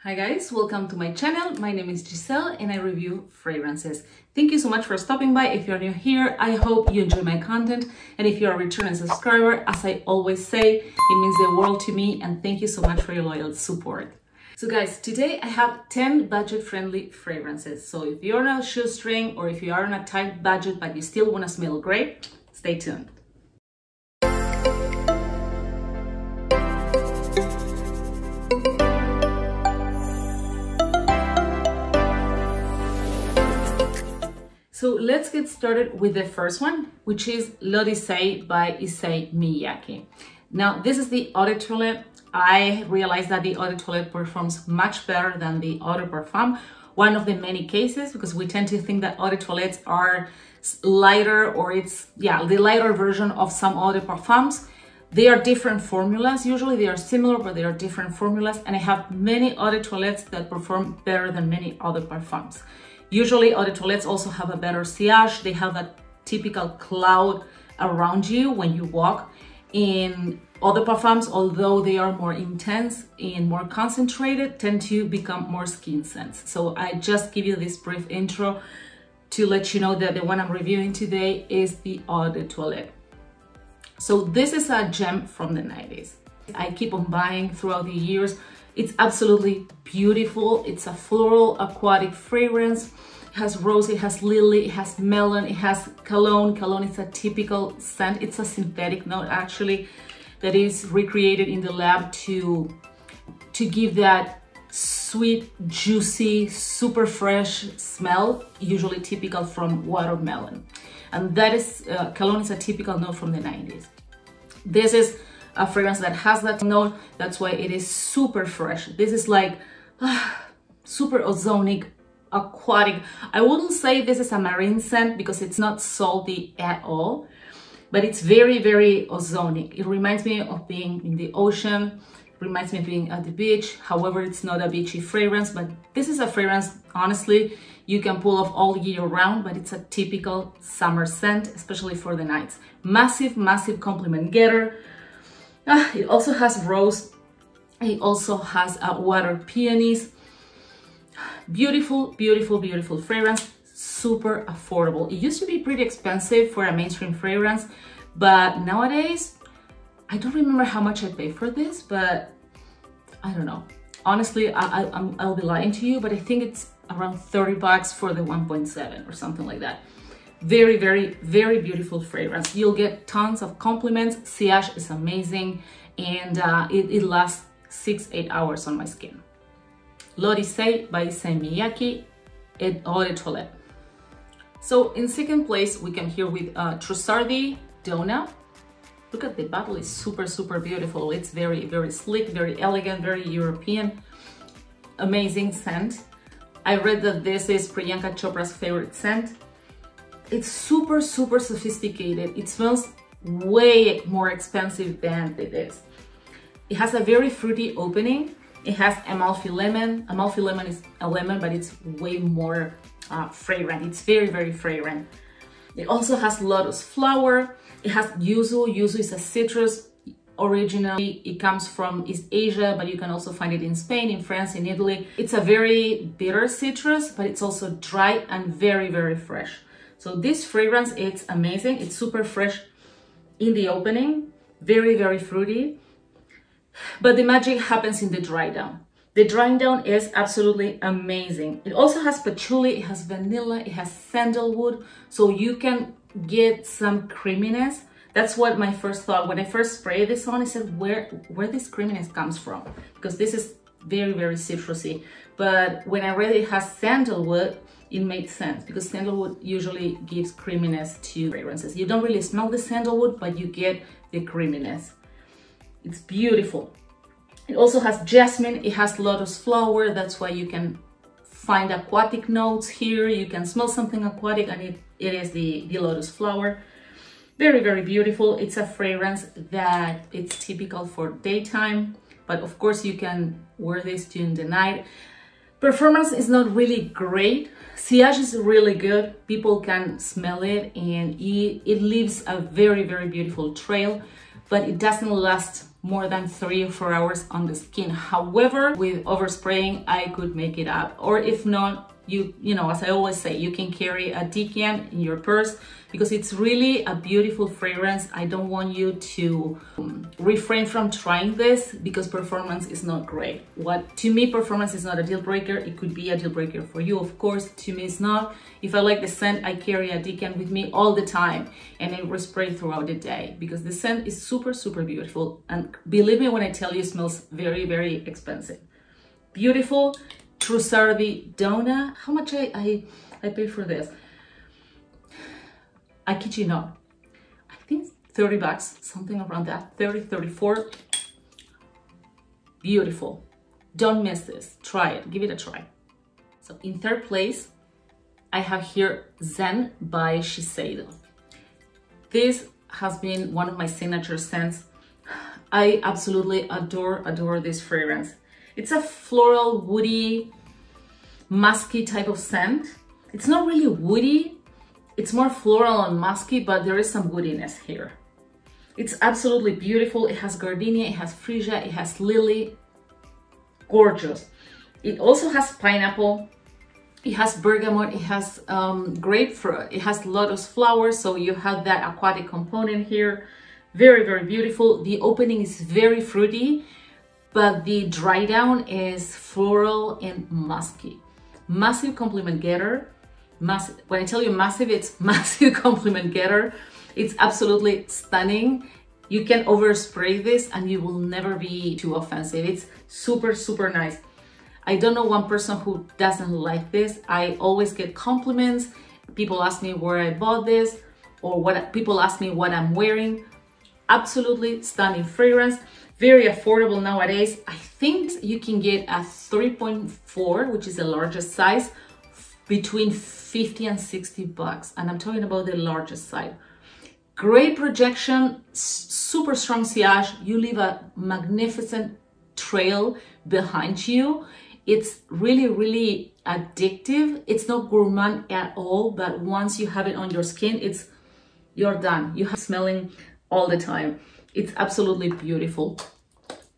Hi guys, welcome to my channel. My name is Giselle and I review fragrances. Thank you so much for stopping by. If you're new here, I hope you enjoy my content. And if you're a returning subscriber, as I always say, it means the world to me and thank you so much for your loyal support. So guys, today I have 10 budget-friendly fragrances. So if you're on a shoestring or if you are on a tight budget but you still want to smell great, stay tuned. So let's get started with the first one, which is L'Odyssée by Issey Miyake. Now, this is the Eau de Toilette. I realized that the Eau de Toilette performs much better than the Eau de Parfum. One of the many cases, because we tend to think that Eau de Toilettes are lighter, or the lighter version of some Eau de Parfums. They are different formulas. Usually they are similar, but they are different formulas. And I have many Eau de Toilettes that perform better than many other Parfums. Usually Eau de Toilettes also have a better sillage. They have that typical cloud around you when you walk. In other Parfums, although they are more intense and more concentrated, tend to become more skin scents. So I just give you this brief intro to let you know that the one I'm reviewing today is the Eau de Toilette. So this is a gem from the 90s. I keep on buying throughout the years. It's absolutely beautiful. It's a floral aquatic fragrance. It has rose, it has lily, it has melon, it has cologne. Cologne is a typical scent. It's a synthetic note actually that is recreated in the lab to give that sweet, juicy, super fresh smell, usually typical from watermelon. And that is, cologne is a typical note from the 90s. This is a fragrance that has that note. That's why it is super fresh. This is like super ozonic, aquatic. I wouldn't say this is a marine scent because it's not salty at all, but it's very, very ozonic. It reminds me of being in the ocean. It reminds me of being at the beach. However, it's not a beachy fragrance, but this is a fragrance, honestly, you can pull off all year round, but it's a typical summer scent, especially for the nights. Massive, massive compliment getter. It also has rose. It also has a water peonies. Beautiful, beautiful, beautiful fragrance. Super affordable. It used to be pretty expensive for a mainstream fragrance, but nowadays, I don't remember how much I paid for this, but I don't know. Honestly, I'll be lying to you, but I think it's around 30 bucks for the 1.7 or something like that. Very, very, very beautiful fragrance. You'll get tons of compliments. Sillage is amazing, and it lasts 6-8 hours on my skin. L'Odyssée by Issey Miyake et Eau de Toilette. So in second place, we come here with Trusadi Donna. Look at the bottle, it's super, super beautiful. It's very, very sleek, very elegant, very European. Amazing scent. I read that this is Priyanka Chopra's favorite scent. It's super, super sophisticated. It smells way more expensive than it is. It has a very fruity opening. It has Amalfi lemon. Amalfi lemon is a lemon, but it's way more fragrant. It's very, very fragrant. It also has lotus flower. It has yuzu. Yuzu is a citrus. Originally, it comes from East Asia, but you can also find it in Spain, in France, in Italy. It's a very bitter citrus, but it's also dry and very, very fresh. So this fragrance, it's amazing. It's super fresh in the opening, very, very fruity. But the magic happens in the dry down. The drying down is absolutely amazing. It also has patchouli, it has vanilla, it has sandalwood. So you can get some creaminess. That's what my first thought. When I first sprayed this on, I said, where this creaminess comes from? Because this is very, very citrusy. But when I read it has sandalwood, it made sense because sandalwood usually gives creaminess to fragrances. You don't really smell the sandalwood, but you get the creaminess. It's beautiful. It also has jasmine, it has lotus flower. That's why you can find aquatic notes here. You can smell something aquatic and it is the lotus flower. Very, very beautiful. It's a fragrance that it's typical for daytime, but of course you can wear this during the night. Performance is not really great. Sillage is really good. People can smell it and it leaves a very, very beautiful trail. but it doesn't last more than 3 or 4 hours on the skin. However, with overspraying, I could make it up. Or if not, you know, as I always say, you can carry a decant in your purse because it's really a beautiful fragrance. I don't want you to refrain from trying this because performance is not great. To me, performance is not a deal breaker. It could be a deal breaker for you, of course. To me, it's not. If I like the scent, I carry a decant with me all the time and I respray throughout the day because the scent is super, super beautiful. And believe me when I tell you, it smells very, very expensive. Beautiful. Trusadi Donna. How much I paid for this? I kid you not. I think 30 bucks, something around that. 30, 34. Beautiful. Don't miss this. Try it. Give it a try. So in third place, I have here Zen by Shiseido. This has been one of my signature scents. I absolutely adore this fragrance. It's a floral, woody, musky type of scent. It's not really woody. It's more floral and musky, but there is some woodiness here. It's absolutely beautiful. It has gardenia, it has freesia, it has lily. Gorgeous. It also has pineapple. It has bergamot. It has grapefruit. It has lotus flowers. So you have that aquatic component here. Very, very beautiful. The opening is very fruity, but the dry down is floral and musky. Massive compliment getter. Massive. When I tell you massive, it's massive compliment getter. It's absolutely stunning. You can overspray this and you will never be too offensive. It's super, super nice. I don't know one person who doesn't like this. I always get compliments. People ask me where I bought this or people ask me what I'm wearing. Absolutely stunning fragrance. Very affordable nowadays. I think you can get a 3.4, which is the largest size, between 50 and 60 bucks. And I'm talking about the largest size. Great projection, super strong sillage. You leave a magnificent trail behind you. It's really, really addictive. It's not gourmand at all, but once you have it on your skin, you're done. You have smelling all the time. It's absolutely beautiful.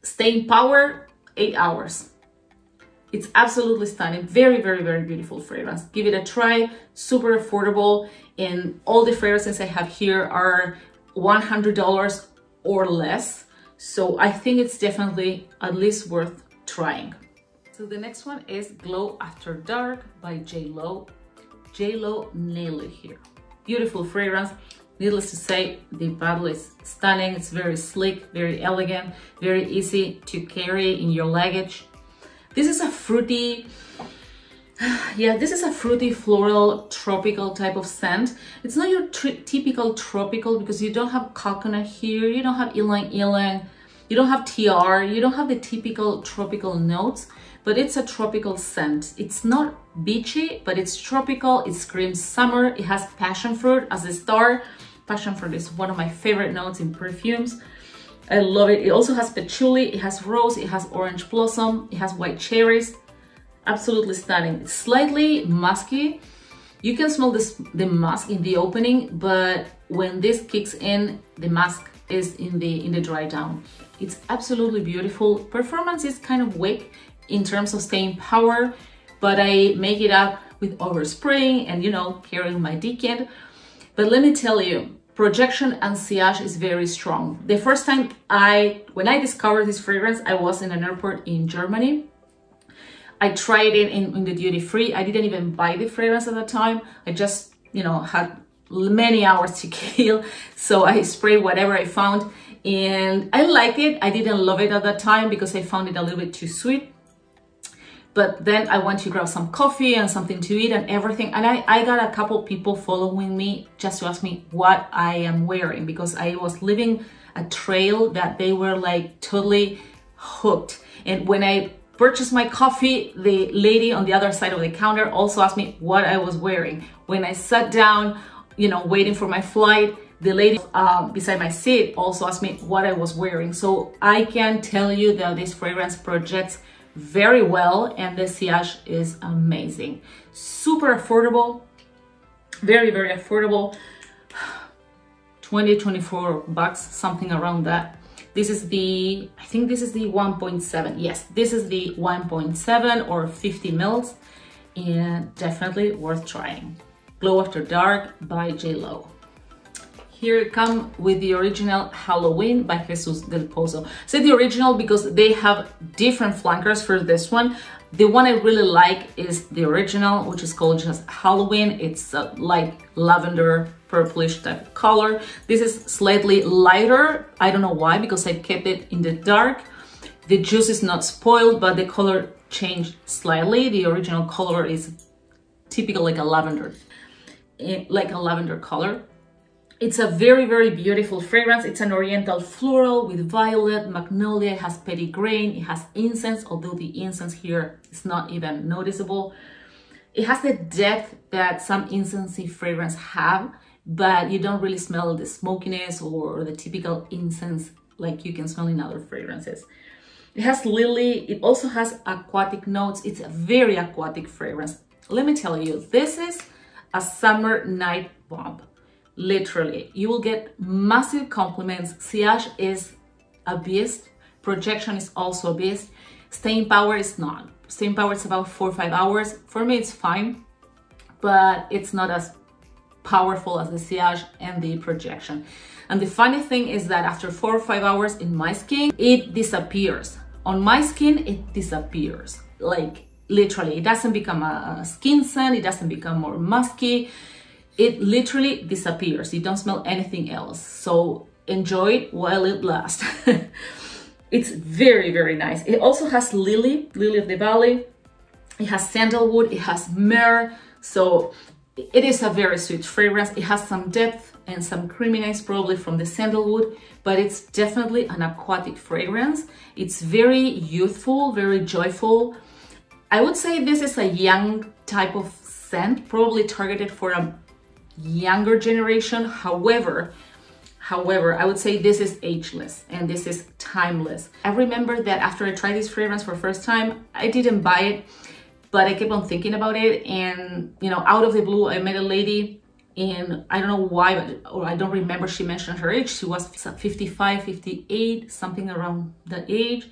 Staying power, 8 hours. It's absolutely stunning. Very, very, very beautiful fragrance. Give it a try. Super affordable. And all the fragrances I have here are $100 or less. So I think it's definitely at least worth trying. So the next one is Glow After Dark by JLo. JLo nailed it here. Beautiful fragrance. Needless to say, the bottle is stunning. It's very sleek, very elegant, very easy to carry in your luggage. This is a fruity, this is a fruity, floral, tropical type of scent. It's not your typical tropical because you don't have coconut here, you don't have ylang ylang, you don't have TR, you don't have the typical tropical notes, but it's a tropical scent. It's not beachy, but it's tropical. It screams summer. It has passion fruit as the star. Passion fruit is one of my favorite notes in perfumes. I love it. It also has patchouli, it has rose, it has orange blossom, it has white cherries. Absolutely stunning. It's slightly musky. You can smell the musk in the opening, but when this kicks in, the musk is in the dry down. It's absolutely beautiful. Performance is kind of weak in terms of staying power, but I make it up with overspraying and, you know, carrying my decant. But let me tell you, projection and sillage is very strong. The first time when I discovered this fragrance, I was in an airport in Germany. I tried it in the duty free. I didn't even buy the fragrance at the time. I just, you know, had many hours to kill. So I sprayed whatever I found and I liked it. I didn't love it at that time because I found it a little bit too sweet. But then I went to grab some coffee and something to eat and everything. And I got a couple people following me just to ask me what I am wearing because I was leaving a trail that they were like totally hooked. And when I purchased my coffee, the lady on the other side of the counter also asked me what I was wearing. When I sat down, you know, waiting for my flight, the lady beside my seat also asked me what I was wearing. So I can tell you that this fragrance projects very well and the sillage is amazing. Super affordable, very, very affordable. 20, 24 bucks, something around that. This is the, I think this is the 1.7. Yes, this is the 1.7 or 50 mils, and definitely worth trying. Glow After Dark by JLo. Here it comes with the original Halloween by Jesus del Pozo. Say the original because they have different flankers for this one. The one I really like is the original, which is called just Halloween. It's a light lavender purplish type of color. This is slightly lighter. I don't know why, because I kept it in the dark. The juice is not spoiled, but the color changed slightly. The original color is typical like a lavender color. It's a very, very beautiful fragrance. It's an oriental floral with violet, magnolia. It has petitgrain. It has incense, although the incense here is not even noticeable. It has the depth that some incensey fragrance have, but you don't really smell the smokiness or the typical incense like you can smell in other fragrances. It has lily. It also has aquatic notes. It's a very aquatic fragrance. Let me tell you, this is a summer night bomb. Literally, you will get massive compliments. Sillage is a beast. Projection is also a beast. Staying power is not. Staying power is about 4 or 5 hours. For me, it's fine, but it's not as powerful as the sillage and the projection. And the funny thing is that after 4 or 5 hours in my skin, it disappears. On my skin, it disappears. Like literally, it doesn't become a skin scent. It doesn't become more musky. It literally disappears. You don't smell anything else. So enjoy it while it lasts. It's very, very nice. It also has lily of the valley. It has sandalwood. It has myrrh. So it is a very sweet fragrance. It has some depth and some creaminess, probably from the sandalwood, but it's definitely an aquatic fragrance. It's very youthful, very joyful. I would say this is a young type of scent, probably targeted for a younger generation. However, I would say this is ageless and this is timeless. I remember that after I tried this fragrance for the first time, I didn't buy it, but I kept on thinking about it. And, you know, out of the blue, I met a lady, and I don't know why, or I don't remember, she mentioned her age. She was 55, 58, something around the age.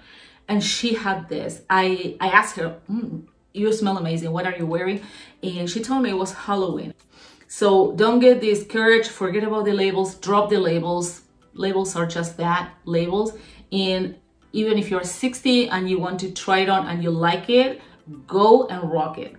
And she had this. I asked her, you smell amazing. What are you wearing? And she told me it was Halloween. So don't get discouraged, forget about the labels, drop the labels. Labels are just that, labels. And even if you're 60 and you want to try it on and you like it, go and rock it.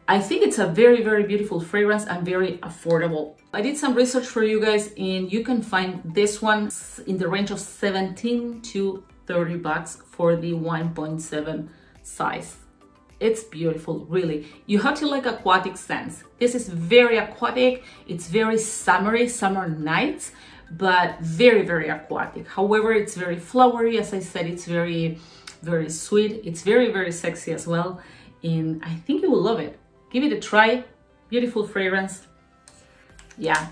I think it's a very, very beautiful fragrance and very affordable. I did some research for you guys, and you can find this one in the range of 17 to 30 bucks for the 1.7 size. It's beautiful, really. You have to like aquatic scents. This is very aquatic. It's very summery, summer nights, but very, very aquatic. However, it's very flowery. As I said, it's very, very sweet. It's very, very sexy as well. And I think you will love it. Give it a try. Beautiful fragrance. Yeah,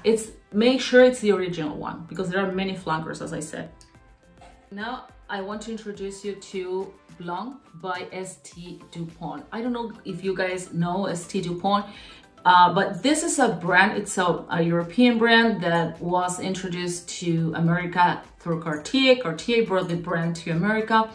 make sure it's the original one, because there are many flankers, as I said. Now, I want to introduce you to Blanc by St. Dupont. I don't know if you guys know St. Dupont, but this is a brand. It's a European brand that was introduced to America through Cartier. Cartier brought the brand to America.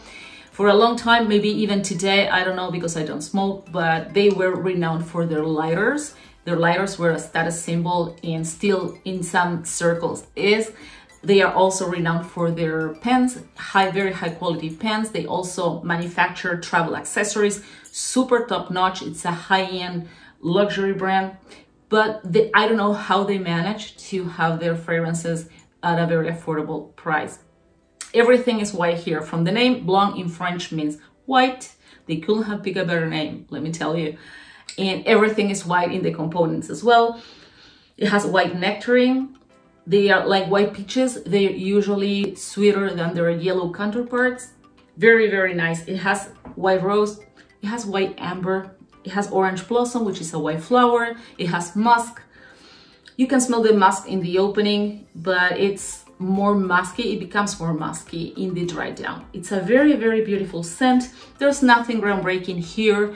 For a long time, maybe even today, I don't know because I don't smoke, but they were renowned for their lighters. Their lighters were a status symbol, and still in some circles is. They are also renowned for their pens, very high quality pens. They also manufacture travel accessories, super top notch. It's a high-end luxury brand, but I don't know how they manage to have their fragrances at a very affordable price. Everything is white here. From the name, Blanc in French means white. They couldn't have picked a better name, let me tell you. And everything is white in the components as well. It has white nectarine. They are like white peaches. They're usually sweeter than their yellow counterparts. Very, very nice. It has white rose. It has white amber. It has orange blossom, which is a white flower. It has musk. You can smell the musk in the opening, but it's more musky. It becomes more musky in the dry down. It's a very, very beautiful scent. There's nothing groundbreaking here,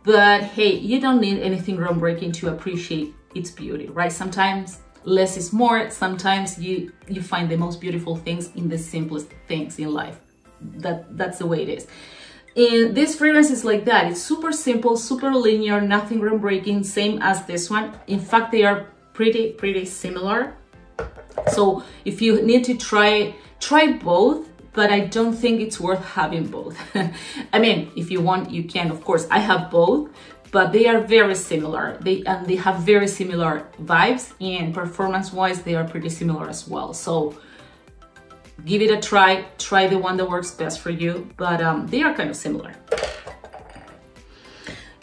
but hey, you don't need anything groundbreaking to appreciate its beauty, right? Sometimes less is more. Sometimes you find the most beautiful things in the simplest things in life. That's the way it is. And this fragrance is like that. It's super simple, super linear, nothing groundbreaking, same as this one. In fact, they are pretty similar. So if you need to try both, but I don't think it's worth having both. I mean, if you want, you can, of course. I have both, but they are very similar. They have very similar vibes, and performance-wise, they are pretty similar as well. So give it a try. Try the one that works best for you, but they are kind of similar.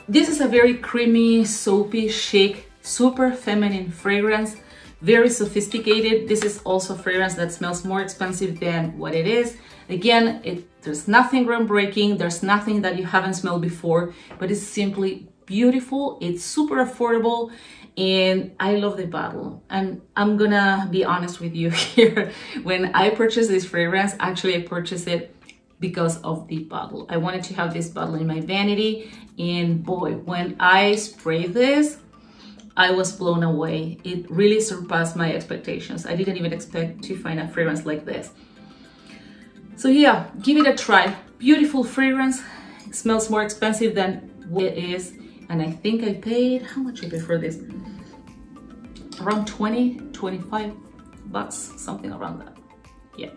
This is a very creamy, soapy, chic, super feminine fragrance. Very sophisticated. This is also a fragrance that smells more expensive than what it is. Again, there's nothing groundbreaking. There's nothing that you haven't smelled before, but it's simply beautiful. It's super affordable, and I love the bottle. And I'm gonna be honest with you here. When I purchased this fragrance, actually I purchased it because of the bottle. I wanted to have this bottle in my vanity, and boy, when I sprayed this, I was blown away. It really surpassed my expectations. I didn't even expect to find a fragrance like this. So yeah, give it a try. Beautiful fragrance. It smells more expensive than what it is. And I think I paid, how much I paid for this? Around 20, 25 bucks, something around that. Yeah.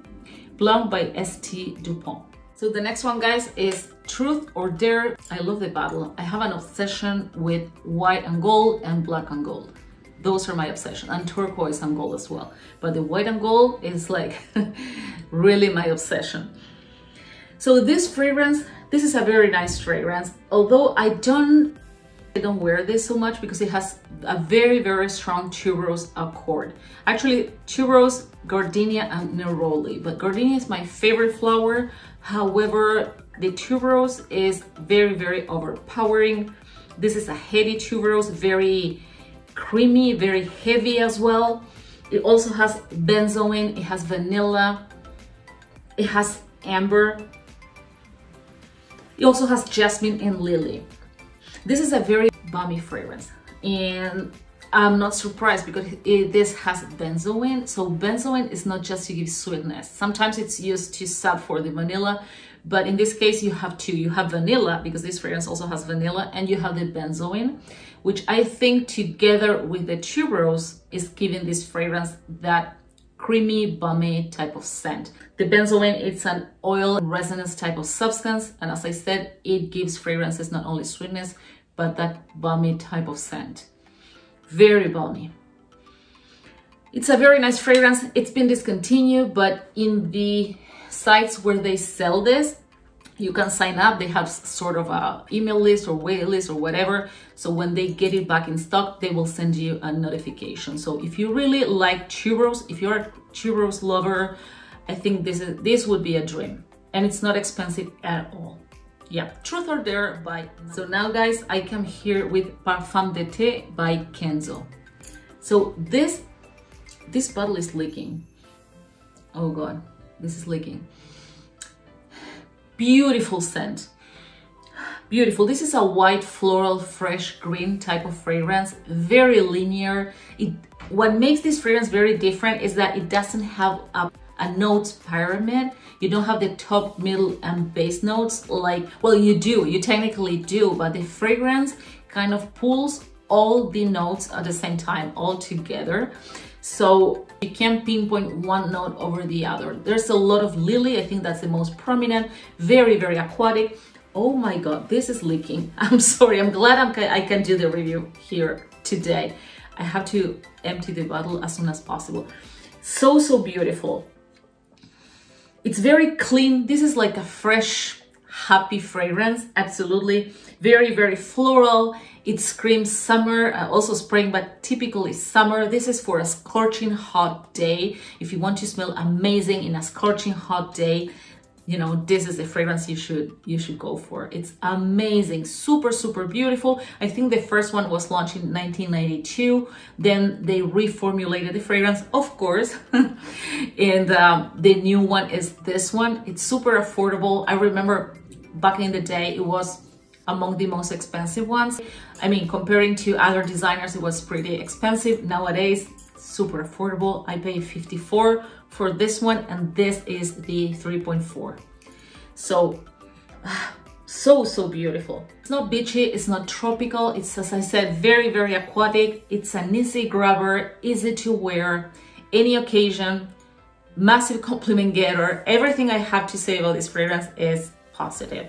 Blanc by St. Dupont. So the next one, guys, is Truth or Dare. I love the bottle. I have an obsession with white and gold and black and gold. Those are my obsession, and turquoise and gold as well. But the white and gold is like really my obsession. So this fragrance, this is a very nice fragrance. Although I don't wear this so much because it has a very strong tuberose accord. Actually, tuberose, gardenia, and neroli. But gardenia is my favorite flower. However, the tuberose is very overpowering. This is a heady tuberose, very creamy, very heavy as well. It also has benzoin, it has vanilla, it has amber. It also has jasmine and lily. This is a very balmy fragrance, and I'm not surprised because this has benzoin. So benzoin is not just to give sweetness. Sometimes it's used to sub for the vanilla, but in this case you have two. You have vanilla, because this fragrance also has vanilla, and you have the benzoin, which I think together with the tuberose is giving this fragrance that creamy, balmy type of scent. The benzoin, it's an oil resonance type of substance, and as I said, it gives fragrances not only sweetness, but that balmy type of scent. Very balmy. It's a very nice fragrance. It's been discontinued, but in the sites where they sell this, you can sign up. They have sort of a email list or wait list or whatever. So when they get it back in stock, they will send you a notification. So if you really like tuberose, if you're a tuberose lover, I think this would be a dream. And it's not expensive at all. Yeah, Truth or Dare by... So now, guys, I come here with Parfum de Te by Kenzo. So this bottle is leaking. Oh God, this is leaking. Beautiful scent. Beautiful. This is a white floral fresh green type of fragrance, very linear. What makes this fragrance very different is that it doesn't have a notes pyramid. You don't have the top, middle, and base notes like, well, you do, you technically do, but the fragrance kind of pulls all the notes at the same time, all together. So you can't pinpoint one note over the other. There's a lot of lily. I think that's the most prominent, very aquatic. Oh my God, this is leaking. I'm sorry, I'm glad I can do the review here today. I have to empty the bottle as soon as possible. So beautiful. It's very clean. This is like a fresh, happy fragrance. Absolutely. Very floral. It screams summer, also spring, but typically summer. This is for a scorching hot day. If you want to smell amazing in a scorching hot day, you know, this is the fragrance you should go for. It's amazing, super beautiful. I think the first one was launched in 1992. Then they reformulated the fragrance, of course. And the new one is this one. It's super affordable. I remember back in the day, it was among the most expensive ones. I mean, comparing to other designers, it was pretty expensive. Nowadays, super affordable. I paid 54 for this one, and this is the 3.4. So, so beautiful. It's not beachy, it's not tropical. It's, as I said, very, very aquatic. It's an easy grabber, easy to wear, any occasion, massive compliment getter. Everything I have to say about this fragrance is positive.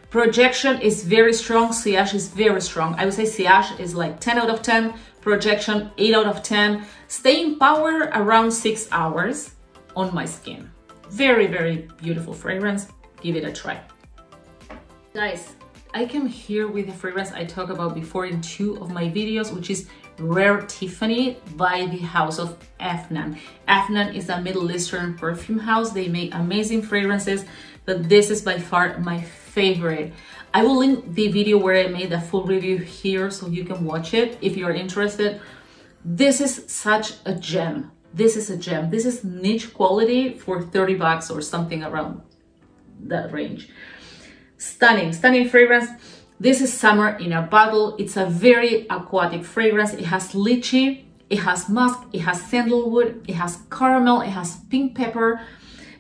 Projection is very strong, sillage is very strong. I would say sillage is like 10 out of 10, projection 8 out of 10. Staying power around 6 hours on my skin. Very, very beautiful fragrance. Give it a try. Guys, I came here with a fragrance I talked about before in 2 of my videos, which is Rare Tiffany by the house of Afnan. Afnan is a Middle Eastern perfume house. They make amazing fragrances, but this is by far my favorite. I will link the video where I made a full review here so you can watch it if you're interested. This is such a gem. This is a gem. This is niche quality for 30 bucks or something around that range. Stunning, stunning fragrance. This is summer in a bottle. It's a very aquatic fragrance. It has lychee, it has musk, it has sandalwood, it has caramel, it has pink pepper.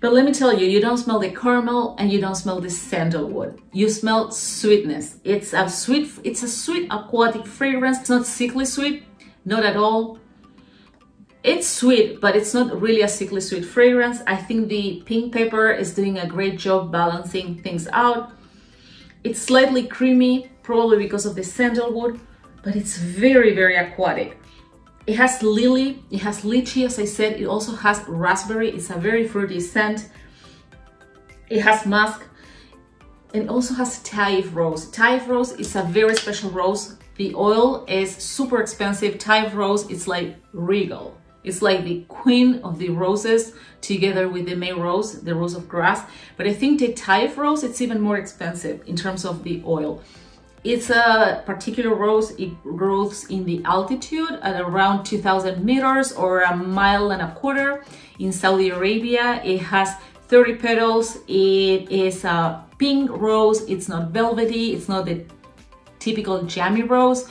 But let me tell you, you don't smell the caramel and you don't smell the sandalwood. You smell sweetness. It's a sweet aquatic fragrance. It's not sickly sweet, not at all. It's sweet, but it's not really a sickly sweet fragrance. I think the pink pepper is doing a great job balancing things out. It's slightly creamy, probably because of the sandalwood, but it's very, very aquatic. It has lily, it has lychee, as I said. It also has raspberry. It's a very fruity scent. It has musk, and it also has Thai rose. Thai rose is a very special rose. The oil is super expensive. Thai rose is like regal. It's like the queen of the roses together with the May rose, the rose of grass. But I think the Thai rose, it's even more expensive in terms of the oil. It's a particular rose. It grows in the altitude at around 2,000 meters or 1.25 miles in Saudi Arabia. It has 30 petals. It is a pink rose. It's not velvety. It's not the typical jammy rose.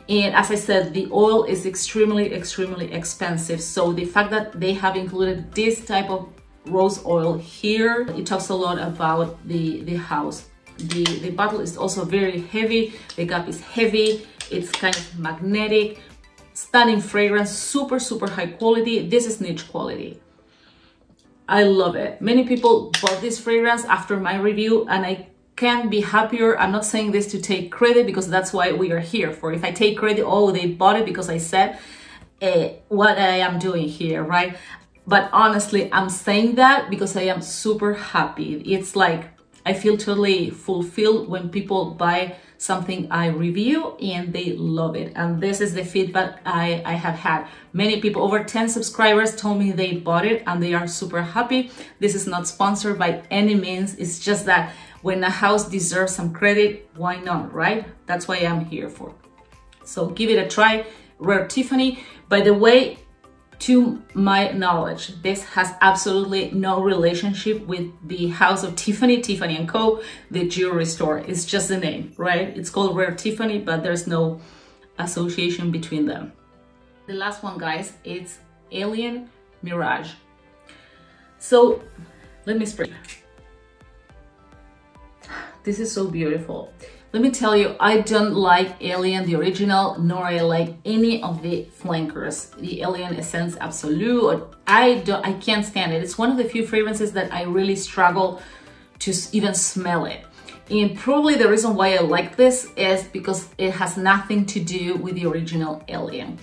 And as I said, the oil is extremely, extremely expensive. So the fact that they have included this type of rose oil here, it talks a lot about the house. The bottle is also very heavy. The cap is heavy. It's kind of magnetic. Stunning fragrance, super, super high quality. This is niche quality. I love it. Many people bought this fragrance after my review, and I can't be happier. I'm not saying this to take credit, because that's why we are here for. If I take credit, oh, they bought it because I said what I am doing here, right? But honestly, I'm saying that because I am super happy. It's like I feel totally fulfilled when people buy something I review and they love it. And this is the feedback I have had. Many people, over 10 subscribers, told me they bought it and they are super happy. This is not sponsored by any means. It's just that when a house deserves some credit, why not, right? That's why I'm here for. So give it a try. Rare Tiffany. By the way, to my knowledge, this has absolutely no relationship with the house of Tiffany, Tiffany & Co., the jewelry store. It's just the name, right? It's called Rare Tiffany, but there's no association between them. The last one, guys, it's Alien Mirage. So let me spray. This is so beautiful. Let me tell you, I don't like Alien, the original, nor I like any of the flankers. The Alien Essence Absolute, I can't stand it. It's one of the few fragrances that I really struggle to even smell it. And probably the reason why I like this is because it has nothing to do with the original Alien.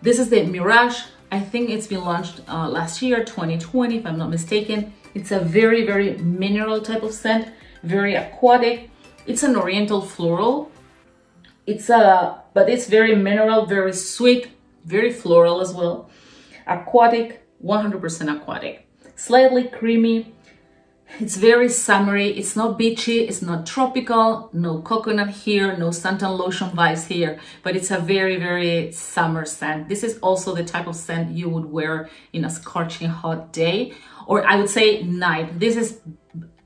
This is the Mirage. I think it's been launched last year, 2020, if I'm not mistaken. It's a very, very mineral type of scent, very aquatic. It's an oriental floral. But it's very mineral, very sweet, very floral as well. Aquatic, 100% aquatic. Slightly creamy. It's very summery. It's not beachy. It's not tropical. No coconut here. No suntan lotion vibes here. But it's a very, very summer scent. This is also the type of scent you would wear in a scorching hot day. Or I would say night. This is...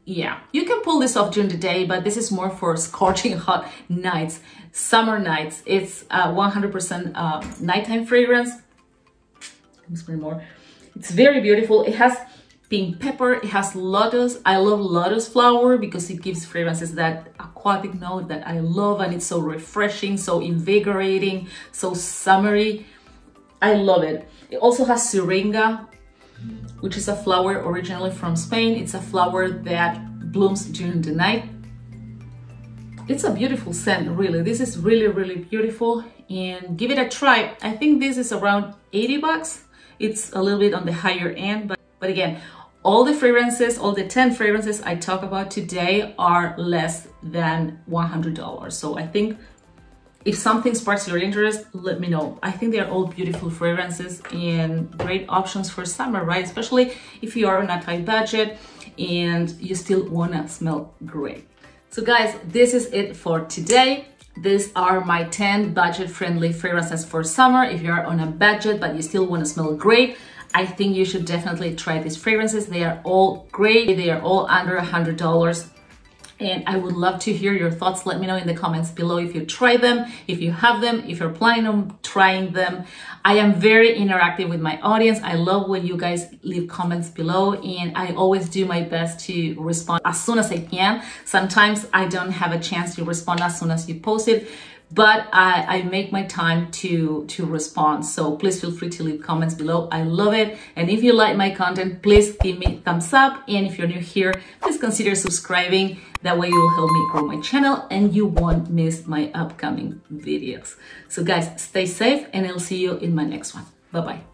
yeah, you can pull this off during the day, but this is more for scorching hot nights, summer nights. It's 100% nighttime fragrance. me spray more. It's very beautiful. It has pink pepper, it has lotus. I love lotus flower because it gives fragrances that aquatic note that I love, and it's so refreshing, so invigorating, so summery. I love it. It also has syringa, which is a flower originally from Spain. It's a flower that blooms during the night. It's a beautiful scent, really. This is really, really beautiful, and give it a try. I think this is around 80 bucks. It's a little bit on the higher end, but again, all the fragrances, all the 10 fragrances I talk about today are less than $100. So I think if something sparks your interest, let me know. I think they're all beautiful fragrances and great options for summer, right? Especially if you are on a tight budget and you still wanna smell great. So guys, this is it for today. These are my 10 budget-friendly fragrances for summer. If you're on a budget but you still wanna smell great, I think you should definitely try these fragrances. They are all great. They are all under $100. And I would love to hear your thoughts. Let me know in the comments below if you try them, if you have them, if you're planning on trying them. I am very interactive with my audience. I love when you guys leave comments below, and I always do my best to respond as soon as I can. Sometimes I don't have a chance to respond as soon as you post it, but I make my time to respond. So please feel free to leave comments below. I love it. And if you like my content, please give me a thumbs up. And if you're new here, please consider subscribing. That way you will help me grow my channel and you won't miss my upcoming videos. So guys, stay safe and I'll see you in my next one. Bye-bye.